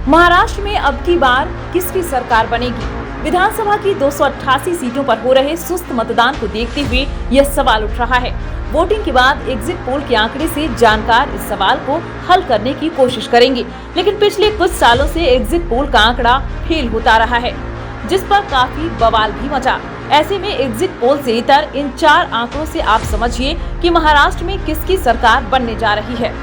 महाराष्ट्र में अब की बार किसकी सरकार बनेगी? विधानसभा की 288 सीटों पर हो रहे सुस्त मतदान को देखते हुए यह सवाल उठ रहा है। वोटिंग के बाद एग्जिट पोल के आंकड़े से जानकार इस सवाल को हल करने की कोशिश करेंगे, लेकिन पिछले कुछ सालों से एग्जिट पोल का आंकड़ा फेल होता रहा है, जिस पर काफी बवाल भी मचा। ऐसे में एग्जिट पोल से इतर इन 4 आंकड़ों से आप समझिए कि महाराष्ट्र में किसकी सरकार बनने जा रही है।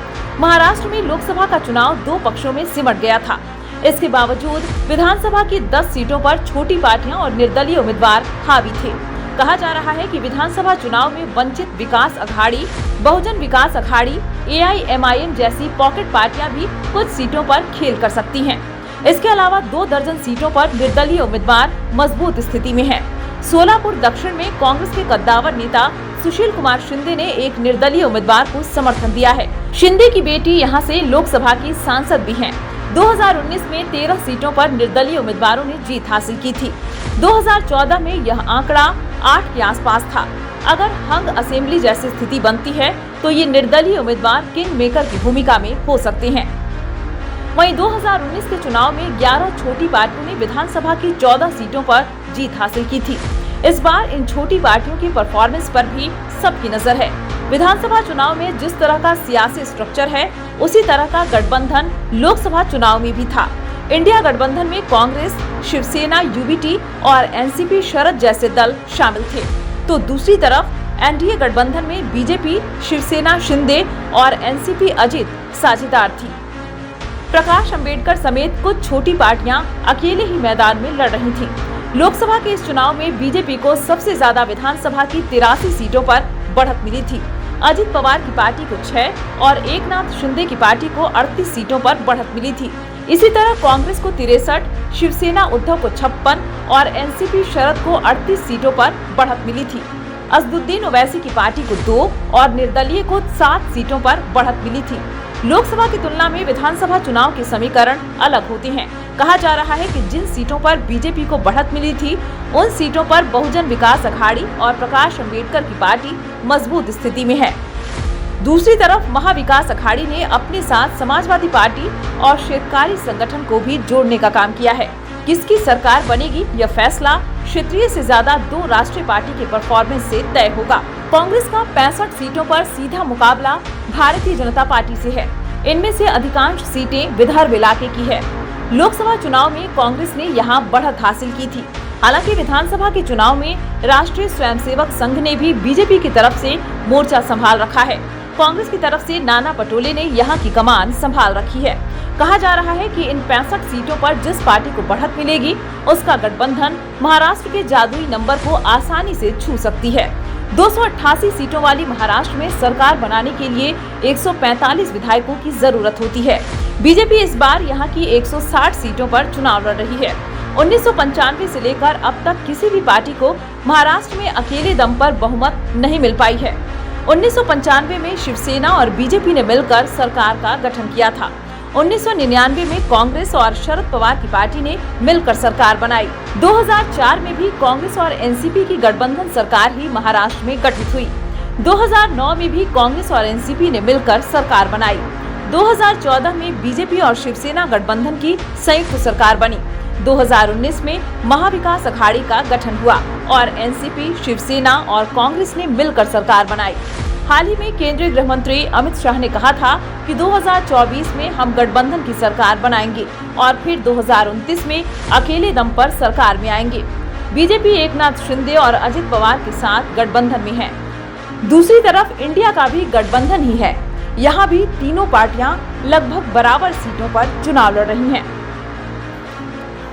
महाराष्ट्र में लोकसभा का चुनाव 2 पक्षों में सिमट गया था। इसके बावजूद विधानसभा की 10 सीटों पर छोटी पार्टियां और निर्दलीय उम्मीदवार हावी थे। कहा जा रहा है कि विधानसभा चुनाव में वंचित विकास अघाड़ी, बहुजन विकास अघाड़ी, AIMIM जैसी पॉकेट पार्टियां भी कुछ सीटों पर खेल कर सकती हैं। इसके अलावा 2 दर्जन सीटों पर निर्दलीय उम्मीदवार मजबूत स्थिति में हैं। सोलापुर दक्षिण में कांग्रेस के कद्दावर नेता सुशील कुमार शिंदे ने एक निर्दलीय उम्मीदवार को समर्थन दिया है। शिंदे की बेटी यहां से लोकसभा की सांसद भी हैं। 2019 में 13 सीटों पर निर्दलीय उम्मीदवारों ने जीत हासिल की थी। 2014 में यह आंकड़ा 8 के आसपास था। अगर हंग असेंबली जैसी स्थिति बनती है तो ये निर्दलीय उम्मीदवार किंग मेकर की भूमिका में हो सकते हैं। वहीं 2019 के चुनाव में 11 छोटी पार्टियों ने विधानसभा की 14 सीटों पर जीत हासिल की थी। इस बार इन छोटी पार्टियों की परफॉर्मेंस पर भी सबकी नजर है। विधानसभा चुनाव में जिस तरह का सियासी स्ट्रक्चर है, उसी तरह का गठबंधन लोकसभा चुनाव में भी था। इंडिया गठबंधन में कांग्रेस, शिवसेना, UBT और NCP शरद जैसे दल शामिल थे, तो दूसरी तरफ NDA गठबंधन में BJP, शिवसेना शिंदे और NCP अजित साझेदार थी। प्रकाश अंबेडकर समेत कुछ छोटी पार्टियां अकेले ही मैदान में लड़ रही थीं। लोकसभा के इस चुनाव में बीजेपी को सबसे ज्यादा विधानसभा की 83 सीटों पर बढ़त मिली थी। अजित पवार की पार्टी को 6 और एकनाथ शिंदे की पार्टी को 38 सीटों पर बढ़त मिली थी। इसी तरह कांग्रेस को 63, शिवसेना उद्धव को 56 और NCP शरद को 38 सीटों पर बढ़त मिली थी। असदुद्दीन ओवैसी की पार्टी को 2 और निर्दलीय को 7 सीटों पर बढ़त मिली थी। लोकसभा की तुलना में विधानसभा चुनाव के समीकरण अलग होते हैं। कहा जा रहा है कि जिन सीटों पर बीजेपी को बढ़त मिली थी, उन सीटों पर बहुजन विकास अघाड़ी और प्रकाश अंबेडकर की पार्टी मजबूत स्थिति में है। दूसरी तरफ महाविकास अघाड़ी ने अपने साथ समाजवादी पार्टी और शेतकारी संगठन को भी जोड़ने का काम किया है। किसकी सरकार बनेगी, यह फैसला क्षेत्रीय से ज्यादा 2 राष्ट्रीय पार्टी के परफॉर्मेंस से तय होगा। कांग्रेस का 65 सीटों पर सीधा मुकाबला भारतीय जनता पार्टी से है। इनमें से अधिकांश सीटें विदर्भ इलाके की है। लोकसभा चुनाव में कांग्रेस ने यहां बढ़त हासिल की थी। हालांकि विधानसभा के चुनाव में राष्ट्रीय स्वयंसेवक संघ ने भी बीजेपी की तरफ से मोर्चा संभाल रखा है। कांग्रेस की तरफ से नाना पटोले ने यहां की कमान संभाल रखी है। कहा जा रहा है कि इन 65 सीटों पर जिस पार्टी को बढ़त मिलेगी, उसका गठबंधन महाराष्ट्र के जादुई नंबर को आसानी से छू सकती है। 288 सीटों वाली महाराष्ट्र में सरकार बनाने के लिए 145 विधायकों की जरूरत होती है। बीजेपी इस बार यहां की 160 सीटों पर चुनाव लड़ रही है। 1995 से लेकर अब तक किसी भी पार्टी को महाराष्ट्र में अकेले दम पर बहुमत नहीं मिल पाई है। 1995 में शिवसेना और बीजेपी ने मिलकर सरकार का गठन किया था। 1999 में कांग्रेस और शरद पवार की पार्टी ने मिलकर सरकार बनाई। 2004 में भी कांग्रेस और NCP की गठबंधन सरकार ही महाराष्ट्र में गठित हुई। 2009 में भी कांग्रेस और NCP ने मिलकर सरकार बनाई। 2014 में बीजेपी और शिवसेना गठबंधन की संयुक्त सरकार बनी। 2019 में महाविकास अघाड़ी का गठन हुआ और NCP, शिवसेना और कांग्रेस ने मिलकर सरकार बनाई। हाल ही में केंद्रीय गृह मंत्री अमित शाह ने कहा था कि 2024 में हम गठबंधन की सरकार बनाएंगे और फिर 2029 में अकेले दम पर सरकार में आएंगे। बीजेपी एकनाथ शिंदे और अजित पवार के साथ गठबंधन में है। दूसरी तरफ इंडिया का भी गठबंधन ही है। यहाँ भी तीनों पार्टियां लगभग बराबर सीटों पर चुनाव लड़ रही हैं।